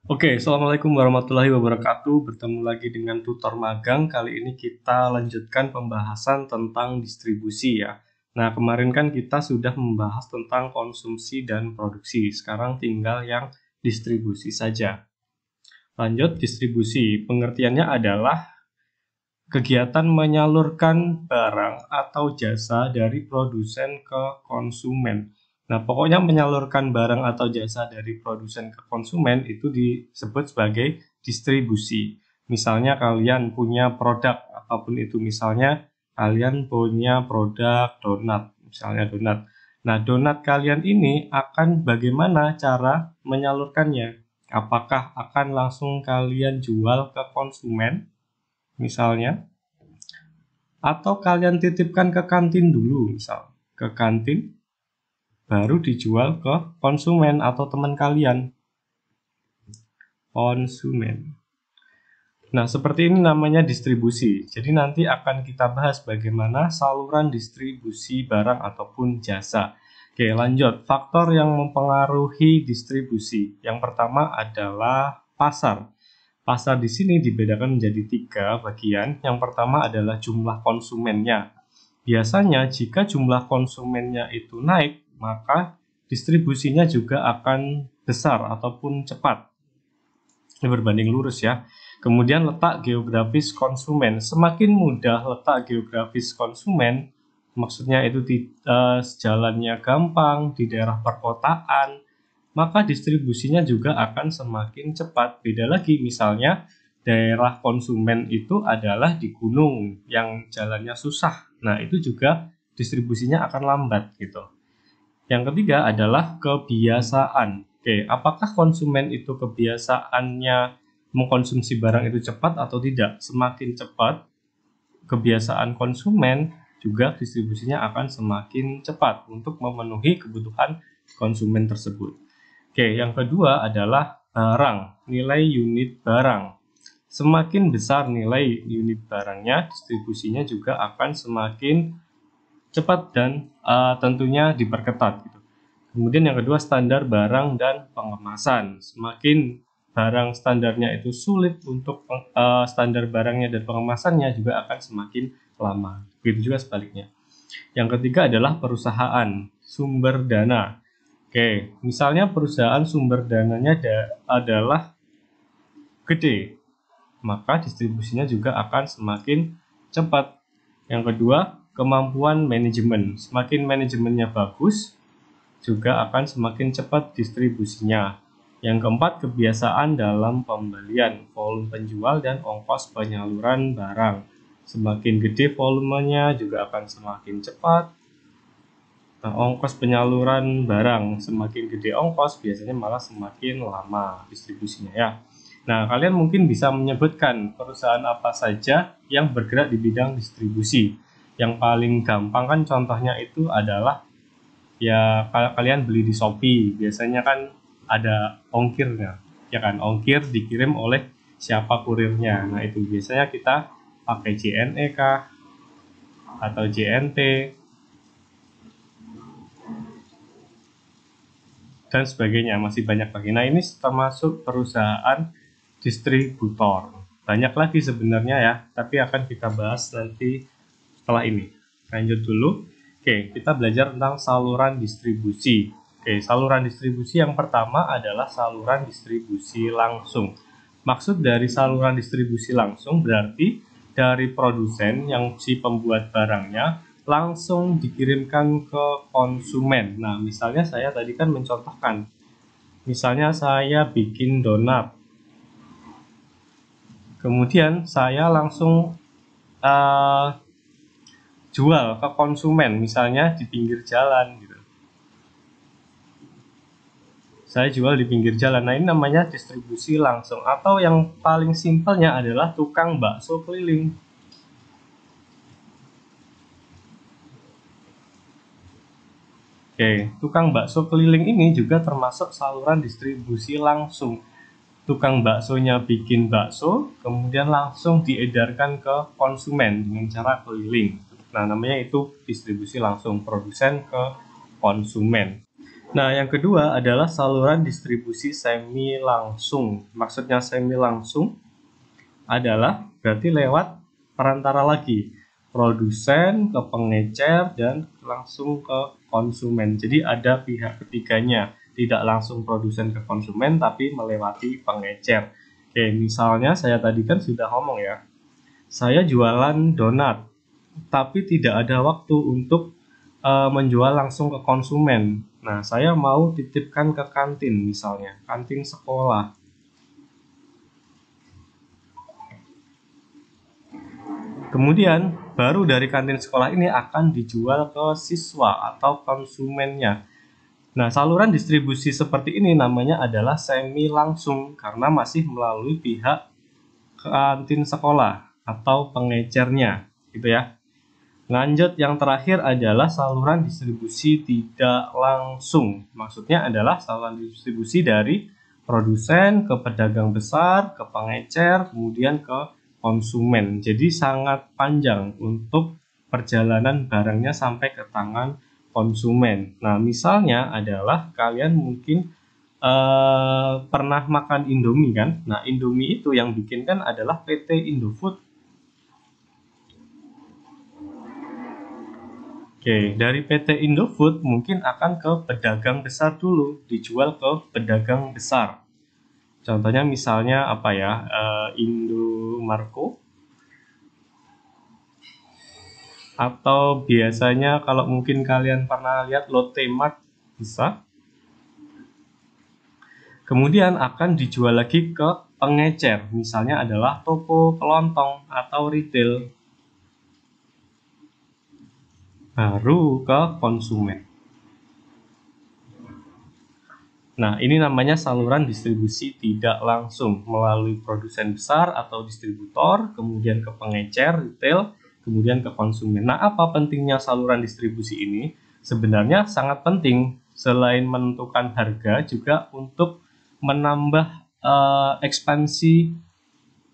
Oke, Assalamualaikum warahmatullahi wabarakatuh. Bertemu lagi dengan tutor magang. Kali ini kita lanjutkan pembahasan tentang distribusi ya. Nah, kemarin kan kita sudah membahas tentang konsumsi dan produksi. Sekarang tinggal yang distribusi saja. Lanjut, distribusi. Pengertiannya adalah kegiatan menyalurkan barang atau jasa dari produsen ke konsumen. Nah, pokoknya menyalurkan barang atau jasa dari produsen ke konsumen itu disebut sebagai distribusi. Misalnya kalian punya produk apapun itu, misalnya kalian punya produk donat, misalnya donat. Nah, donat kalian ini akan bagaimana cara menyalurkannya? Apakah akan langsung kalian jual ke konsumen, misalnya, atau kalian titipkan ke kantin dulu, misal ke kantin baru dijual ke konsumen atau teman kalian, konsumen. Nah, seperti ini namanya distribusi. Jadi nanti akan kita bahas bagaimana saluran distribusi barang ataupun jasa. Oke, lanjut. Faktor yang mempengaruhi distribusi. Yang pertama adalah pasar. Pasar di sini dibedakan menjadi 3 bagian. Yang pertama adalah jumlah konsumennya. Biasanya jika jumlah konsumennya itu naik, maka distribusinya juga akan besar ataupun cepat. Ini berbanding lurus ya. Kemudian letak geografis konsumen. Semakin mudah letak geografis konsumen, maksudnya itu jalannya gampang di daerah perkotaan, maka distribusinya juga akan semakin cepat. Beda lagi misalnya daerah konsumen itu adalah di gunung yang jalannya susah. Nah, itu juga distribusinya akan lambat gitu. Yang ketiga adalah kebiasaan. Oke, apakah konsumen itu kebiasaannya mengkonsumsi barang itu cepat atau tidak? Semakin cepat kebiasaan konsumen, juga distribusinya akan semakin cepat untuk memenuhi kebutuhan konsumen tersebut. Oke, yang kedua adalah barang, nilai unit barang. Semakin besar nilai unit barangnya, distribusinya juga akan semakin cepat dan tentunya diperketat gitu. Kemudian yang kedua, standar barang dan pengemasan. Semakin barang standarnya itu sulit untuk standar barangnya dan pengemasannya juga akan semakin lama. Begitu juga sebaliknya. Yang ketiga adalah perusahaan, sumber dana. Oke, misalnya perusahaan sumber dananya adalah gede, maka distribusinya juga akan semakin cepat. Yang kedua, kemampuan manajemen. Semakin manajemennya bagus, juga akan semakin cepat distribusinya. Yang keempat, kebiasaan dalam pembelian, volume penjual dan ongkos penyaluran barang. Semakin gede volumenya juga akan semakin cepat. Nah, ongkos penyaluran barang, semakin gede ongkos biasanya malah semakin lama distribusinya ya. Nah, kalian mungkin bisa menyebutkan perusahaan apa saja yang bergerak di bidang distribusi. Yang paling gampang kan contohnya itu adalah ya kalian beli di Shopee, biasanya kan ada ongkirnya, ya kan, ongkir dikirim oleh siapa kurirnya. Nah, itu biasanya kita pakai JNE kah atau JNT dan sebagainya, masih banyak lagi. Nah, ini termasuk perusahaan distributor. Banyak lagi sebenarnya ya, tapi akan kita bahas nanti setelah ini. Lanjut dulu. Oke, kita belajar tentang saluran distribusi. Oke, saluran distribusi yang pertama adalah saluran distribusi langsung. Maksud dari saluran distribusi langsung berarti dari produsen yang si pembuat barangnya langsung dikirimkan ke konsumen. Nah, misalnya saya tadi kan mencontohkan, misalnya saya bikin donat, kemudian saya langsung jual ke konsumen, misalnya di pinggir jalan gitu. Saya jual di pinggir jalan. Nah, ini namanya distribusi langsung, atau yang paling simpelnya adalah tukang bakso keliling. Oke, tukang bakso keliling ini juga termasuk saluran distribusi langsung. Tukang baksonya bikin bakso, kemudian langsung diedarkan ke konsumen dengan cara keliling. Nah, namanya itu distribusi langsung, produsen ke konsumen. Nah, yang kedua adalah saluran distribusi semi langsung. Maksudnya semi langsung adalah berarti lewat perantara lagi, produsen ke pengecer dan langsung ke konsumen. Jadi ada pihak ketiganya, tidak langsung produsen ke konsumen tapi melewati pengecer. Oke, misalnya saya tadi kan sudah ngomong ya, saya jualan donat tapi tidak ada waktu untuk menjual langsung ke konsumen. Nah, saya mau titipkan ke kantin misalnya, kantin sekolah. Kemudian, baru dari kantin sekolah ini akan dijual ke siswa atau konsumennya. Nah, saluran distribusi seperti ini namanya adalah semi langsung karena masih melalui pihak kantin sekolah atau pengecernya, gitu ya. Lanjut, yang terakhir adalah saluran distribusi tidak langsung. Maksudnya adalah saluran distribusi dari produsen ke pedagang besar, ke pengecer, kemudian ke konsumen. Jadi sangat panjang untuk perjalanan barangnya sampai ke tangan konsumen. Nah, misalnya adalah kalian mungkin pernah makan Indomie kan? Nah, Indomie itu yang bikin kan adalah PT Indofood. Oke, dari PT Indofood mungkin akan ke pedagang besar dulu, dijual ke pedagang besar. Contohnya misalnya apa ya, Indomarko, atau biasanya kalau mungkin kalian pernah lihat Lotte Mart bisa. Kemudian akan dijual lagi ke pengecer, misalnya adalah toko kelontong atau retail, baru ke konsumen. Nah, ini namanya saluran distribusi tidak langsung melalui produsen besar atau distributor, kemudian ke pengecer, retail, kemudian ke konsumen. Nah, apa pentingnya saluran distribusi ini? Sebenarnya sangat penting, selain menentukan harga, juga untuk menambah ekspansi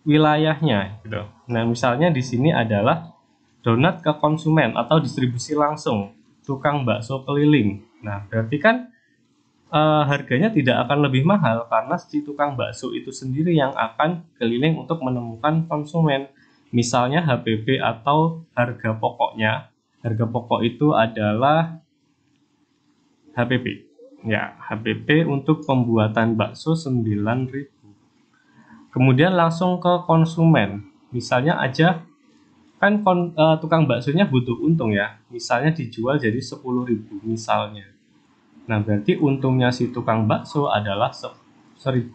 wilayahnya. Gitu. Nah, misalnya di sini adalah donat ke konsumen atau distribusi langsung, tukang bakso keliling. Nah, berarti kan harganya tidak akan lebih mahal karena si tukang bakso itu sendiri yang akan keliling untuk menemukan konsumen. Misalnya HPP atau harga pokoknya. Harga pokok itu adalah HPP. Ya, HPP untuk pembuatan bakso 9.000. Kemudian langsung ke konsumen. Misalnya aja kan tukang baksonya butuh untung ya. Misalnya dijual jadi 10.000 misalnya. Nah, berarti untungnya si tukang bakso adalah 1.000.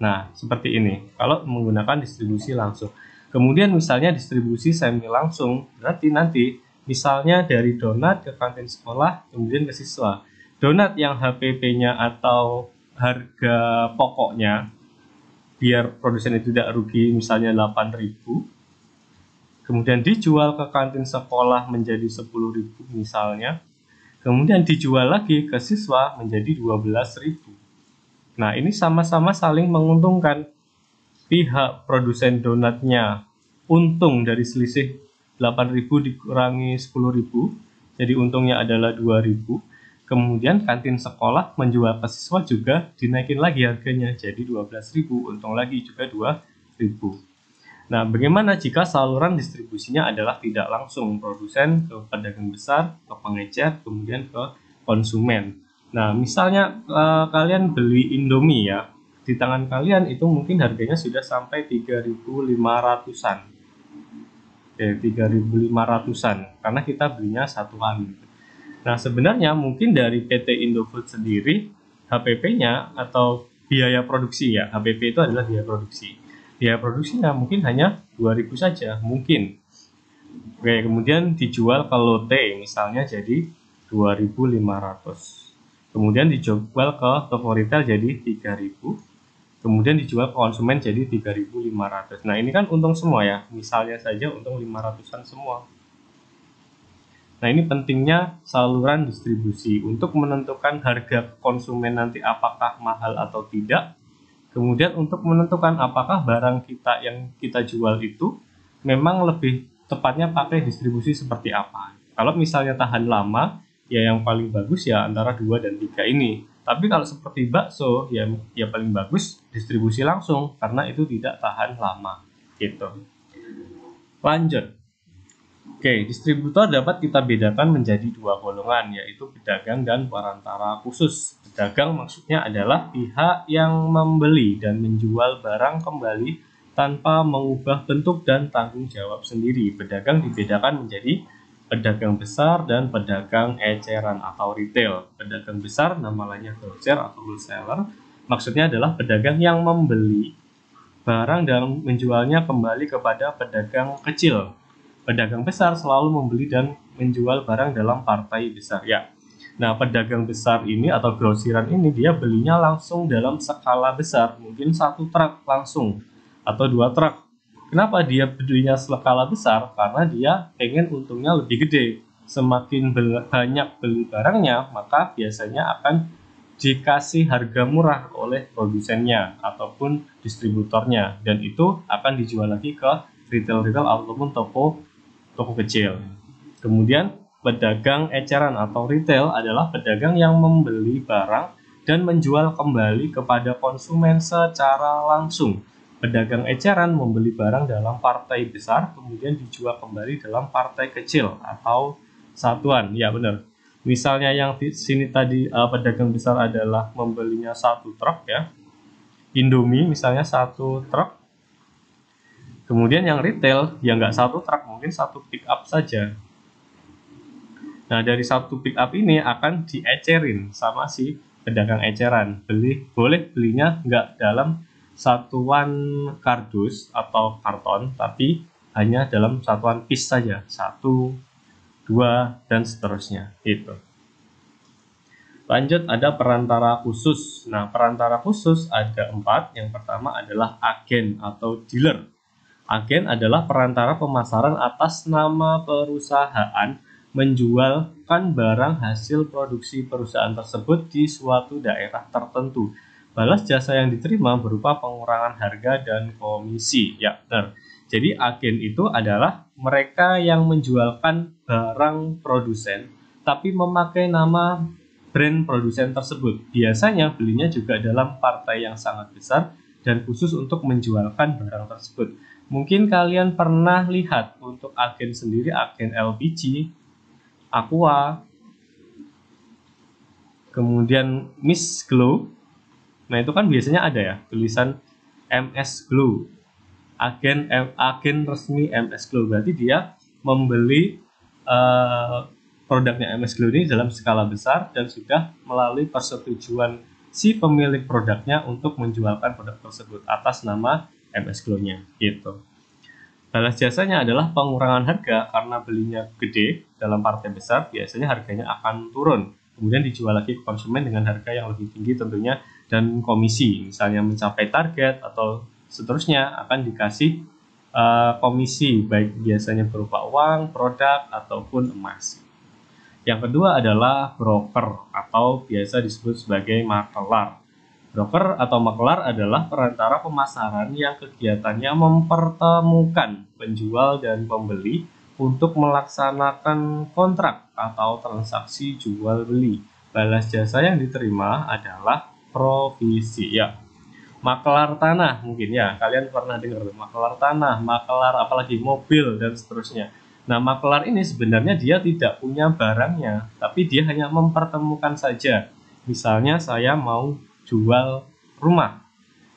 Nah, seperti ini. Kalau menggunakan distribusi langsung. Kemudian misalnya distribusi semi langsung, berarti nanti misalnya dari donat ke kantin sekolah, kemudian ke siswa. Donat yang HPP-nya atau harga pokoknya, biar produsen itu tidak rugi, misalnya 8.000. Kemudian dijual ke kantin sekolah menjadi 10.000 misalnya. Kemudian dijual lagi ke siswa menjadi 12.000. Nah, ini sama-sama saling menguntungkan. Pihak produsen donatnya untung dari selisih 8.000 dikurangi 10.000, jadi untungnya adalah 2.000. Kemudian kantin sekolah menjual ke siswa juga dinaikin lagi harganya, jadi 12.000, untung lagi juga 2.000. Nah, bagaimana jika saluran distribusinya adalah tidak langsung produsen ke pedagang besar, ke pengecer, kemudian ke konsumen? Nah, misalnya kalian beli Indomie ya, di tangan kalian itu mungkin harganya sudah sampai 3.500-an. Oke, 3.500-an, karena kita belinya satuan. Nah, sebenarnya mungkin dari PT Indofood sendiri, HPP-nya atau biaya produksi ya, HPP itu adalah biaya produksi. Biaya produksinya mungkin hanya 2.000 saja, mungkin. Oke, kemudian dijual ke Lotte misalnya jadi 2.500. Kemudian dijual ke toko retail jadi 3.000. Kemudian dijual ke konsumen jadi 3.500. Nah, ini kan untung semua ya. Misalnya saja untung 500-an semua. Nah, ini pentingnya saluran distribusi untuk menentukan harga konsumen nanti apakah mahal atau tidak. Kemudian untuk menentukan apakah barang kita yang kita jual itu memang lebih tepatnya pakai distribusi seperti apa. Kalau misalnya tahan lama, ya yang paling bagus ya antara 2 dan 3 ini. Tapi kalau seperti bakso ya paling bagus distribusi langsung karena itu tidak tahan lama gitu. Lanjut. Oke, distributor dapat kita bedakan menjadi 2 golongan, yaitu pedagang dan perantara khusus. Pedagang maksudnya adalah pihak yang membeli dan menjual barang kembali tanpa mengubah bentuk dan tanggung jawab sendiri. Pedagang dibedakan menjadi pedagang besar dan pedagang eceran atau retail. Pedagang besar nama lainnya grocer atau wholesaler, maksudnya adalah pedagang yang membeli barang dan menjualnya kembali kepada pedagang kecil. Pedagang besar selalu membeli dan menjual barang dalam partai besar ya. Nah, pedagang besar ini atau grosiran ini dia belinya langsung dalam skala besar, mungkin 1 truk langsung atau 2 truk. Kenapa dia belinya skala besar? Karena dia pengen untungnya lebih gede. Semakin banyak beli barangnya, maka biasanya akan dikasih harga murah oleh produsennya ataupun distributornya, dan itu akan dijual lagi ke retail ataupun toko kecil. Kemudian pedagang eceran atau retail adalah pedagang yang membeli barang dan menjual kembali kepada konsumen secara langsung. Pedagang eceran membeli barang dalam partai besar kemudian dijual kembali dalam partai kecil atau satuan. Ya benar. Misalnya yang di sini tadi pedagang besar adalah membelinya 1 truk ya. Indomie misalnya 1 truk. Kemudian yang retail ya nggak 1 truk, mungkin 1 pick up saja. Nah, dari 1 pick up ini akan diecerin sama si pedagang eceran. Boleh belinya nggak dalam satuan kardus atau karton, tapi hanya dalam satuan piece saja. 1, 2, dan seterusnya. Itu. Lanjut, ada perantara khusus. Nah, perantara khusus ada 4. Yang pertama adalah agen atau dealer. Agen adalah perantara pemasaran atas nama perusahaan menjualkan barang hasil produksi perusahaan tersebut di suatu daerah tertentu. Balas jasa yang diterima berupa pengurangan harga dan komisi. Ya, benar. Jadi agen itu adalah mereka yang menjualkan barang produsen tapi memakai nama brand produsen tersebut. Biasanya belinya juga dalam partai yang sangat besar dan khusus untuk menjualkan barang tersebut. Mungkin kalian pernah lihat untuk agen sendiri, agen LPG, Aqua, kemudian Miss Glow. Nah, itu kan biasanya ada ya tulisan MS Glow. Agen resmi MS Glow, berarti dia membeli produknya MS Glow ini dalam skala besar dan sudah melalui persetujuan si pemilik produknya untuk menjualkan produk tersebut atas nama MS Glow-nya gitu. Balas jasanya adalah pengurangan harga karena belinya gede dalam partai besar, biasanya harganya akan turun. Kemudian dijual lagi ke konsumen dengan harga yang lebih tinggi tentunya dan komisi. Misalnya mencapai target atau seterusnya akan dikasih komisi, baik biasanya berupa uang, produk, ataupun emas. Yang kedua adalah broker atau biasa disebut sebagai makelar. Broker atau makelar adalah perantara pemasaran yang kegiatannya mempertemukan penjual dan pembeli untuk melaksanakan kontrak atau transaksi jual beli. Balas jasa yang diterima adalah provisi ya. Makelar tanah mungkin ya, kalian pernah dengar makelar tanah, makelar apalagi mobil dan seterusnya. Nah, makelar ini sebenarnya dia tidak punya barangnya, tapi dia hanya mempertemukan saja. Misalnya saya mau jual rumah,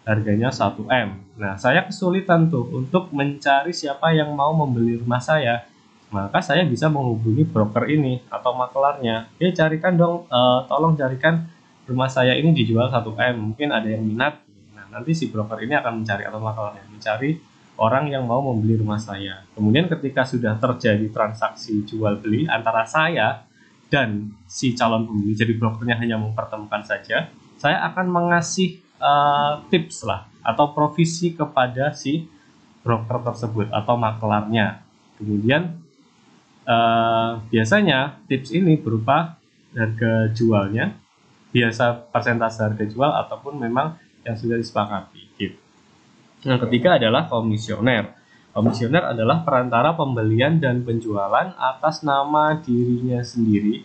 harganya 1M. Nah, saya kesulitan tuh untuk mencari siapa yang mau membeli rumah saya. Maka saya bisa menghubungi broker ini atau makelarnya. Carikan dong, tolong carikan rumah saya ini dijual 1M. Mungkin ada yang minat. Nah, nanti si broker ini akan mencari atau makelarnya mencari orang yang mau membeli rumah saya. Kemudian ketika sudah terjadi transaksi jual beli antara saya dan si calon pembeli, jadi brokernya hanya mempertemukan saja, saya akan mengasih tips lah atau provisi kepada si broker tersebut atau makelarnya. Kemudian biasanya tips ini berupa harga jualnya, biasa persentase harga jual ataupun memang yang sudah disepakati gitu. Yang ketiga adalah komisioner. Komisioner adalah perantara pembelian dan penjualan atas nama dirinya sendiri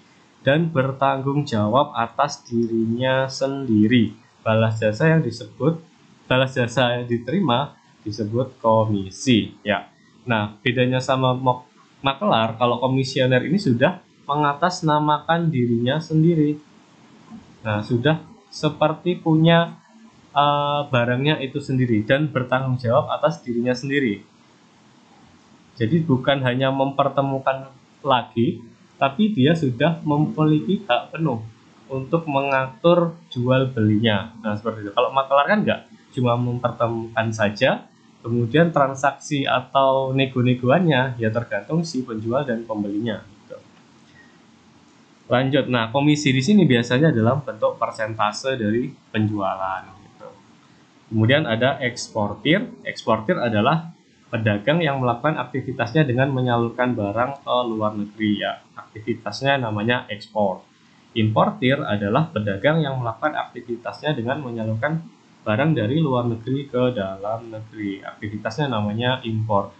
dan bertanggung jawab atas dirinya sendiri. Balas jasa yang diterima disebut komisi ya. Nah, bedanya sama makelar, kalau komisioner ini sudah mengatasnamakan dirinya sendiri. Nah, sudah seperti punya barangnya itu sendiri dan bertanggung jawab atas dirinya sendiri. Jadi bukan hanya mempertemukan lagi, tapi dia sudah memiliki hak penuh untuk mengatur jual belinya. Nah, seperti itu. Kalau makelar kan enggak, cuma mempertemukan saja, kemudian transaksi atau nego-negoannya ya tergantung si penjual dan pembelinya. Gitu. Lanjut, nah komisi di sini biasanya dalam bentuk persentase dari penjualan. Gitu. Kemudian ada eksportir. Eksportir adalah pedagang yang melakukan aktivitasnya dengan menyalurkan barang ke luar negeri ya. Aktivitasnya namanya ekspor. Importir adalah pedagang yang melakukan aktivitasnya dengan menyalurkan barang dari luar negeri ke dalam negeri. Aktivitasnya namanya impor.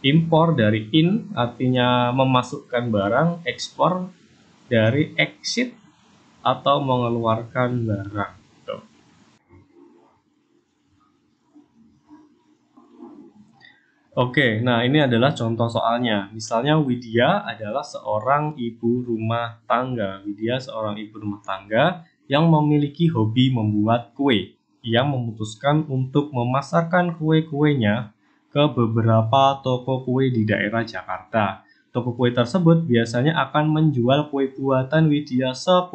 Impor dari in artinya memasukkan barang, ekspor dari exit atau mengeluarkan barang. Oke, nah ini adalah contoh soalnya. Misalnya Widya adalah seorang ibu rumah tangga. Widya seorang ibu rumah tangga yang memiliki hobi membuat kue. Yang memutuskan untuk memasarkan kue-kuenya ke beberapa toko kue di daerah Jakarta. Toko kue tersebut biasanya akan menjual kue buatan Widya 10%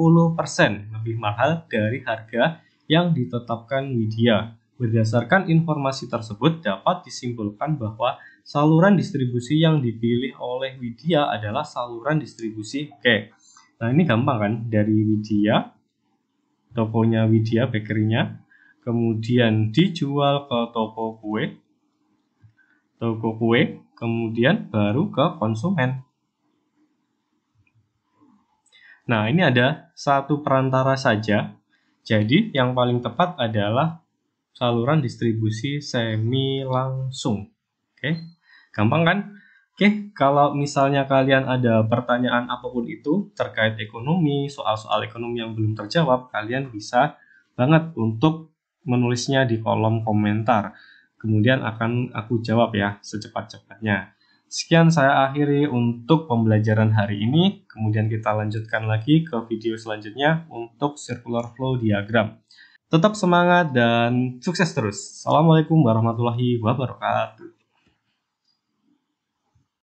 lebih mahal dari harga yang ditetapkan Widya. Berdasarkan informasi tersebut dapat disimpulkan bahwa saluran distribusi yang dipilih oleh Widya adalah saluran distribusi Oke. Nah, ini gampang kan? Dari Widya, tokonya Widya, bakerynya, kemudian dijual ke toko kue, kemudian baru ke konsumen. Nah, ini ada satu perantara saja. Jadi, yang paling tepat adalah saluran distribusi semi langsung. Oke, gampang kan? Oke, kalau misalnya kalian ada pertanyaan apapun itu terkait ekonomi, soal-soal ekonomi yang belum terjawab, kalian bisa banget untuk menulisnya di kolom komentar. Kemudian akan aku jawab ya secepat-cepatnya. Sekian saya akhiri untuk pembelajaran hari ini. Kemudian kita lanjutkan lagi ke video selanjutnya untuk circular flow diagram. Tetap semangat dan sukses terus. Assalamualaikum warahmatullahi wabarakatuh.